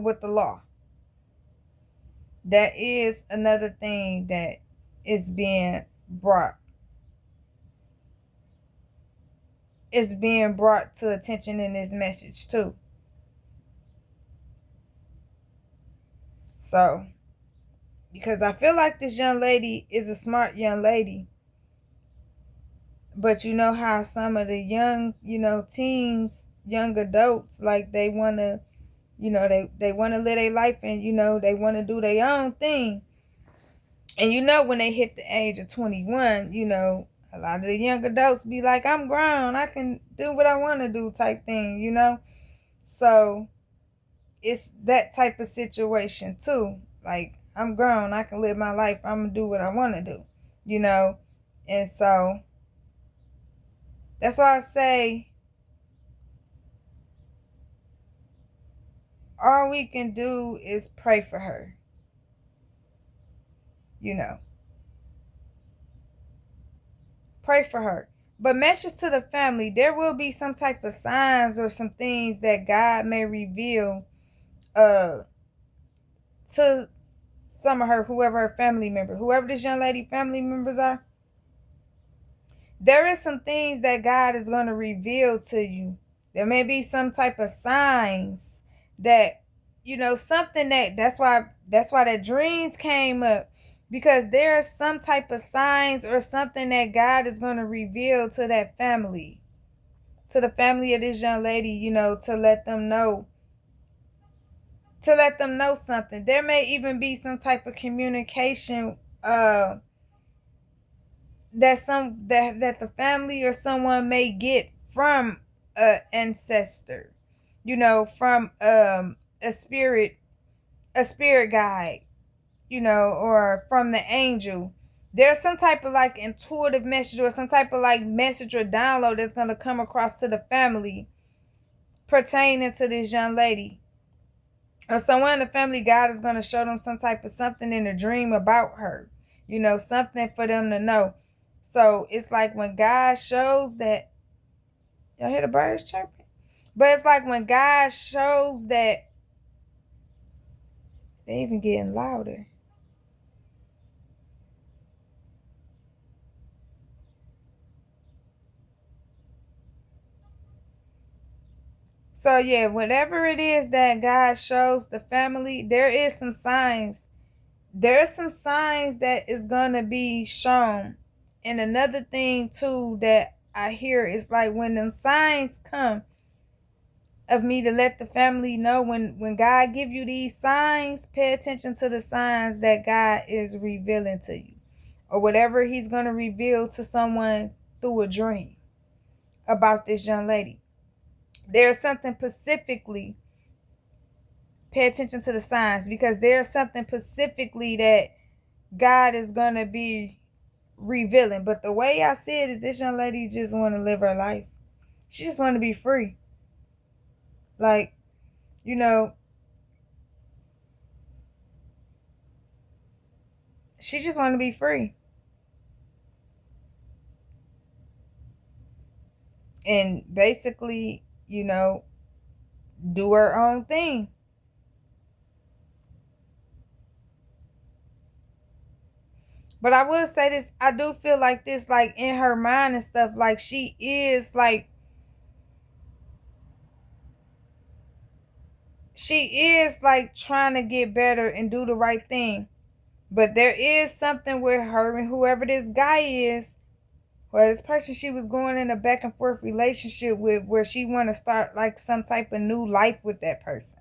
with the law. That is another thing that is being brought to attention in this message too. So, because I feel like this young lady is a smart young lady, but you know how some of the young, you know, teens, young adults, like they want to, you know, they want to live their life, and you know they want to do their own thing. And you know, when they hit the age of 21, you know, a lot of the young adults be like, I'm grown, I can do what I want to do type thing, you know. So it's that type of situation too. Like, I'm grown, I can live my life, I'm gonna do what I want to do, you know. And so that's why I say all we can do is pray for her, you know. Pray for her. But message to the family, there will be some type of signs or some things that God may reveal uh to some of her, whoever her family member, whoever this young lady family members are. There is some things that God is going to reveal to you. There may be some type of signs that, you know, something that's why the dreams came up, because there are some type of signs or something that God is going to reveal to that family, to the family of this young lady, you know, to let them know, something. There may even be some type of communication that the family or someone may get from a ancestor, you know, from a spirit guide, you know, or from the angel. There's some type of like intuitive message or some type of like message or download that's going to come across to the family pertaining to this young lady. Or someone in the family, God is going to show them some type of something in a dream about her, you know, something for them to know. So it's like when God shows that, y'all hear the birds chirping? But it's like when God shows that, they even getting louder. So yeah, whatever it is that God shows the family, there is some signs. There's some signs that is gonna be shown. And another thing too that I hear is like when them signs come of me to let the family know, when God give you these signs, pay attention to the signs that God is revealing to you, or whatever he's going to reveal to someone through a dream about this young lady. There's something specifically pay attention to the signs, because there's something specifically that God is going to be revealing. But the way I see it is, this young lady just want to live her life. She just want to be free. Like, you know, she just want to be free. And basically, you know, do her own thing. But I will say this, I do feel like this, like in her mind and stuff, like she is like trying to get better and do the right thing. But there is something with her and whoever this guy is, or this person she was going in a back and forth relationship with, where she want to start like some type of new life with that person.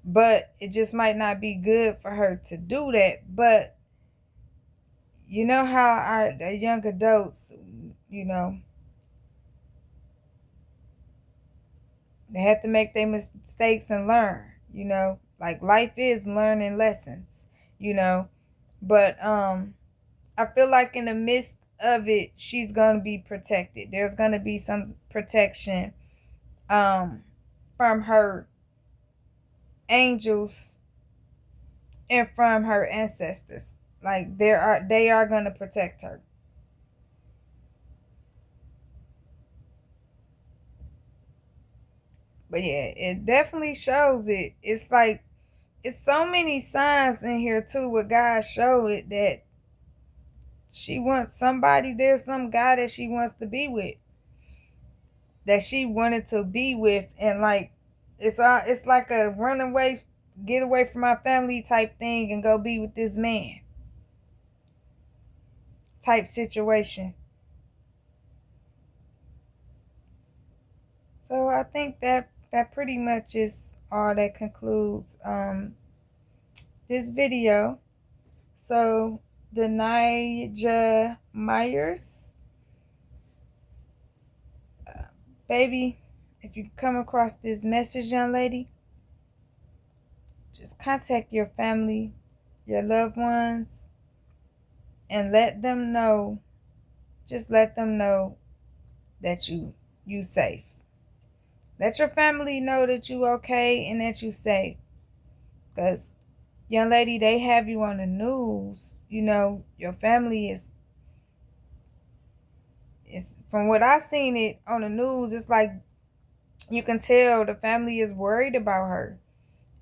But it just might not be good for her to do that. But you know how our young adults, you know, they have to make their mistakes and learn, you know, like life is learning lessons, you know. But I feel like in the midst of it, she's gonna be protected. There's gonna be some protection from her angels and from her ancestors. Like they are gonna protect her. But yeah, it definitely shows it. It's like it's so many signs in here too where God show it that she wants somebody, there's some guy that she wants to be with. That she wanted to be with, and like it's like a runaway, get away from my family type thing and go be with this man type situation. So I think that pretty much is all that concludes this video. So Denijah Myers, baby, if you come across this message, young lady, just contact your family, your loved ones, and let them know, just let them know that you safe. Let your family know that you okay and that you safe. Because, young lady, they have you on the news. You know, your family is from what I seen it on the news, it's like you can tell the family is worried about her.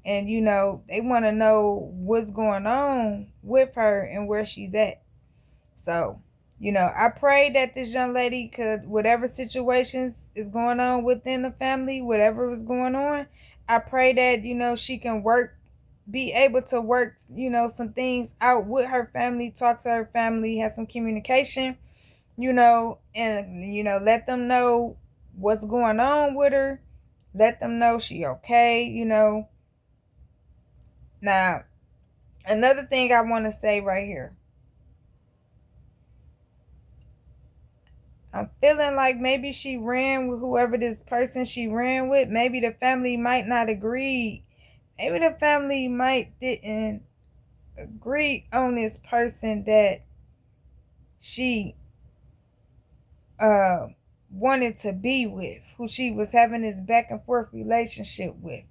And, you know, they want to know what's going on with her and where she's at. So, you know, I pray that this young lady could, whatever situations is going on within the family, whatever is going on, I pray that, you know, she can be able to work, you know, some things out with her family, talk to her family, have some communication, you know, and, you know, let them know what's going on with her. Let them know she okay, you know. Now, another thing I want to say right here. I'm feeling like maybe she ran with whoever this person she ran with. Maybe the family might not agree. Maybe the family might didn't agree on this person that she wanted to be with, who she was having this back and forth relationship with.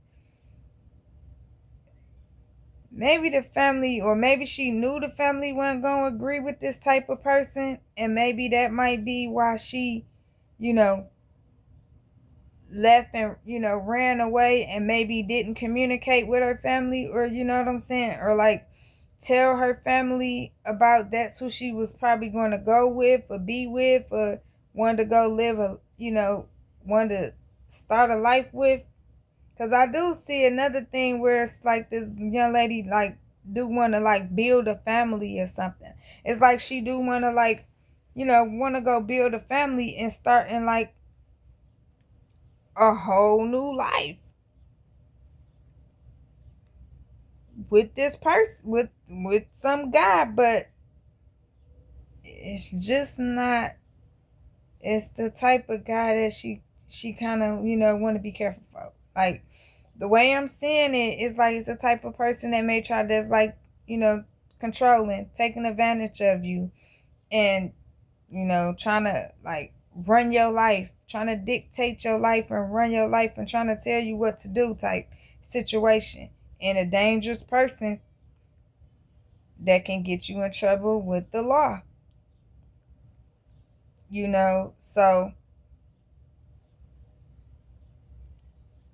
Maybe the family, or maybe she knew the family wasn't going to agree with this type of person, and maybe that might be why she, you know, left and, you know, ran away and maybe didn't communicate with her family, or, you know what I'm saying, or like tell her family about that's who she was probably going to go with or be with, or wanted to go live a, you know, wanted to start a life with. Because I do see another thing where it's like this young lady like do want to like build a family or something. It's like she do want to like, you know, want to go build a family and start in like a whole new life with this person, with some guy. But it's just not, it's the type of guy that she kind of, you know, want to be careful for. Like, the way I'm seeing it is like it's the type of person that may try to, like, controlling, taking advantage of you, and, trying to, like, run your life, trying to dictate your life and run your life and trying to tell you what to do type situation. And a dangerous person that can get you in trouble with the law. So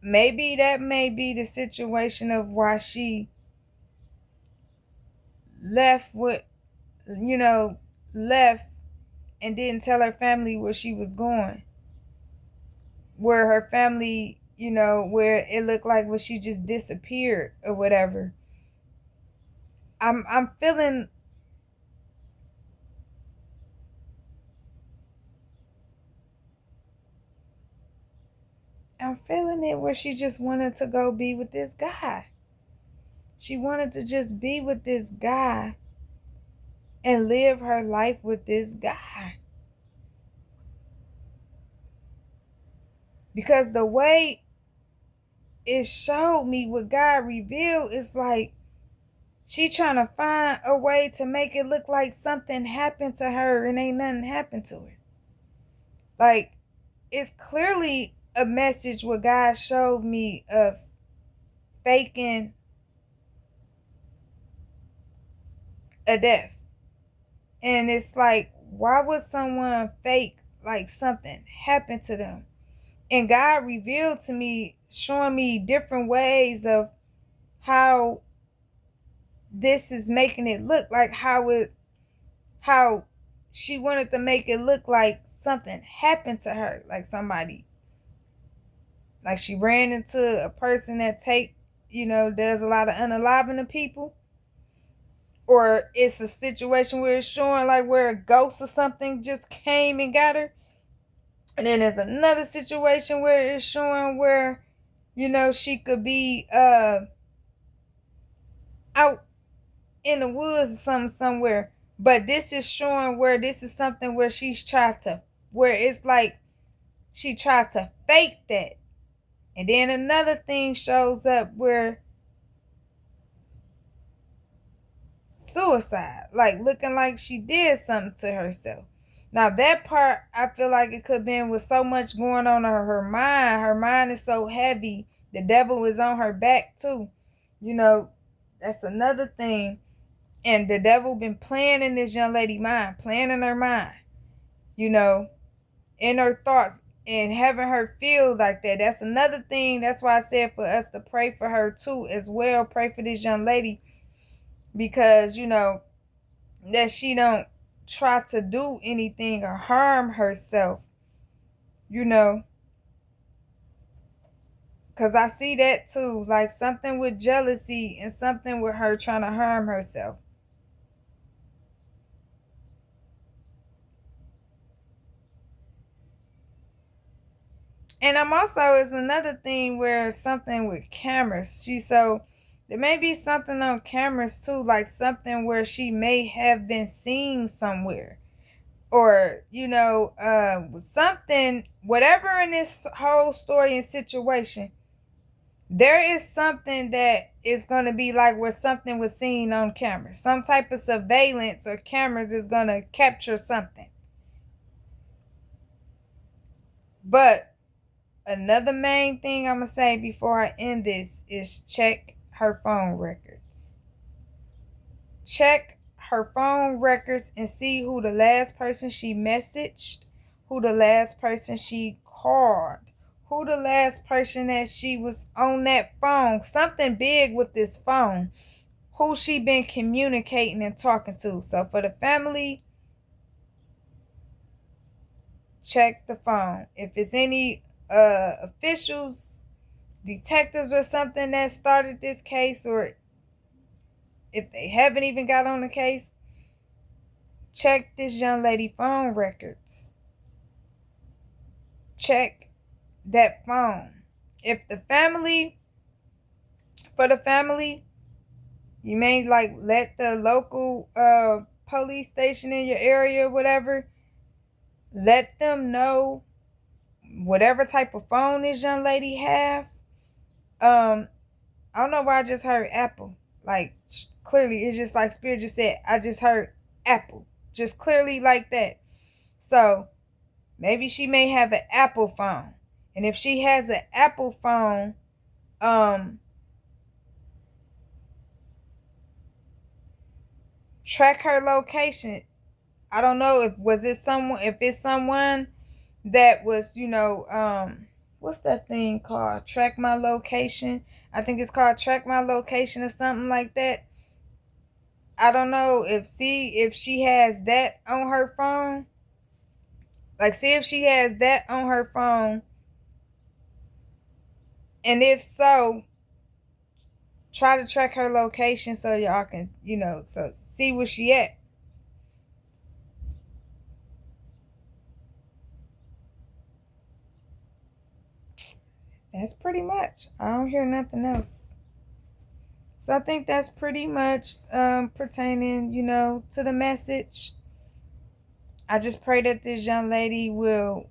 maybe that may be the situation of why she left with, left and didn't tell her family where she was going. Where her family, where it looked like when she just disappeared or whatever. I'm feeling it where she just wanted to go be with this guy. She wanted to just be with this guy and live her life with this guy. Because the way it showed me what God revealed is like she trying to find a way to make it look like something happened to her and ain't nothing happened to her. Like, it's clearly a message what God showed me of faking a death. And it's like, why would someone fake like something happened to them? And God revealed to me, showing me different ways of how this is making it look like how she wanted to make it look like something happened to her, like somebody, like she ran into a person that there's a lot of unaliving of people, or it's a situation where it's showing like where a ghost or something just came and got her. And then there's another situation where it's showing where she could be out in the woods or something somewhere. But this is showing where this is something where where it's like she tried to fake that. And then another thing shows up where suicide, like looking like she did something to herself. Now that part, I feel like it could have been with so much going on in her mind. Her mind is so heavy. The devil is on her back too. That's another thing. And the devil been playing in this young lady's mind, playing in her mind, in her thoughts, and having her feel like that. That's another thing. That's why I said for us to pray for her too as well. Pray for this young lady, because that she don't try to do anything or harm herself, because I see that too, like something with jealousy and something with her trying to harm herself. And I'm also, it's another thing where something with cameras. There may be something on cameras too, like something where she may have been seen somewhere. Or, something, whatever in this whole story and situation, there is something that is going to be like where something was seen on camera. Some type of surveillance or cameras is going to capture something. But another main thing I'm going to say before I end this is check her phone records. Check her phone records and see who the last person she messaged, who the last person she called, who the last person that she was on that phone. Something big with this phone. Who she been communicating and talking to. So for the family, check the phone. If it's any officials, detectives or something that started this case, or if they haven't even got on the case, check this young lady phone records. Check that phone. If the family, for the family, you may like let the local police station in your area or whatever, let them know whatever type of phone this young lady have, I don't know why I just heard apple. Like, clearly, it's just like Spirit just said, I just heard apple. Just clearly like that. So, maybe she may have an Apple phone. And if she has an Apple phone, track her location. I don't know if it's someone that was, what's that thing called? Track my location. I think it's called track my location or something like that. I don't know if she has that on her phone. Like, see if she has that on her phone. And if so, try to track her location so y'all can, so see where she at. That's pretty much. I don't hear nothing else. So I think that's pretty much pertaining, to the message. I just pray that this young lady will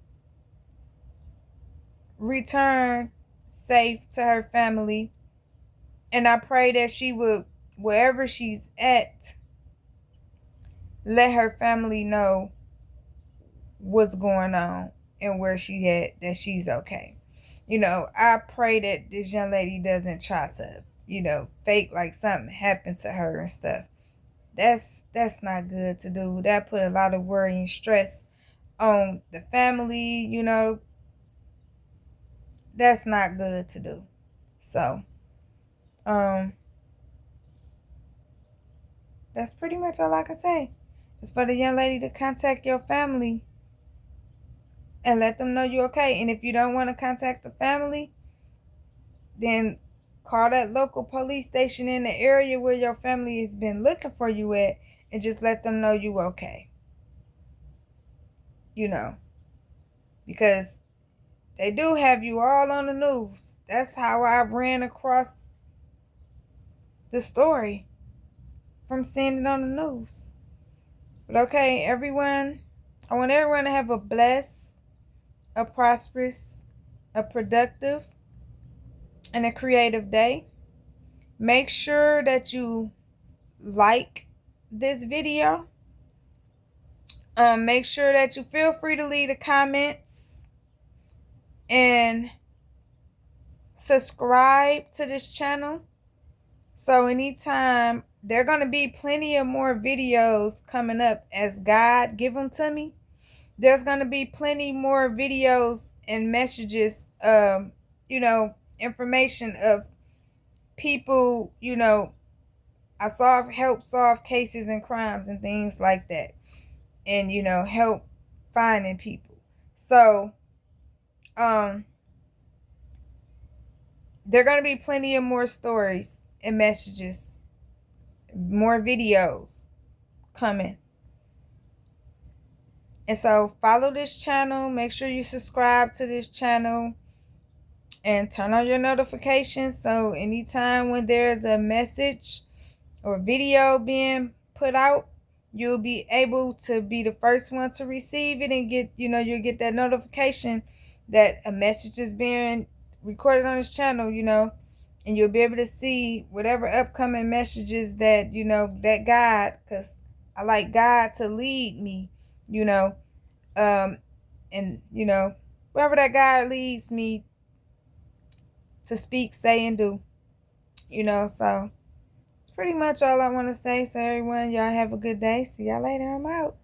return safe to her family. And I pray that she would, wherever she's at, let her family know what's going on and where she at, that she's okay. I pray that this young lady doesn't try to, fake like something happened to her and stuff. That's not good to do. That put a lot of worry and stress on the family, that's not good to do. So, that's pretty much all I can say. It's for the young lady to contact your family and let them know you're okay. And if you don't want to contact the family, then call that local police station in the area where your family has been looking for you at and just let them know you okay. Because they do have you all on the news. That's how I ran across the story, from seeing it on the news. But okay, everyone, I want everyone to have a blessed, a prosperous, a productive, and a creative day. Make sure that you like this video. Make sure that you feel free to leave the comments and subscribe to this channel. So anytime, there are going to be plenty of more videos coming up as God give them to me. There's going to be plenty more videos and messages, information of people, help solve cases and crimes and things like that. And, help finding people. So, there are going to be plenty of more stories and messages, more videos coming. And so follow this channel. Make sure you subscribe to this channel and turn on your notifications. So anytime when there's a message or video being put out, you'll be able to be the first one to receive it and get, you'll get that notification that a message is being recorded on this channel, and you'll be able to see whatever upcoming messages that, that God, because I like God to lead me, and, wherever that God leads me to speak, say, and do, so it's pretty much all I want to say. So everyone, y'all have a good day. See y'all later. I'm out.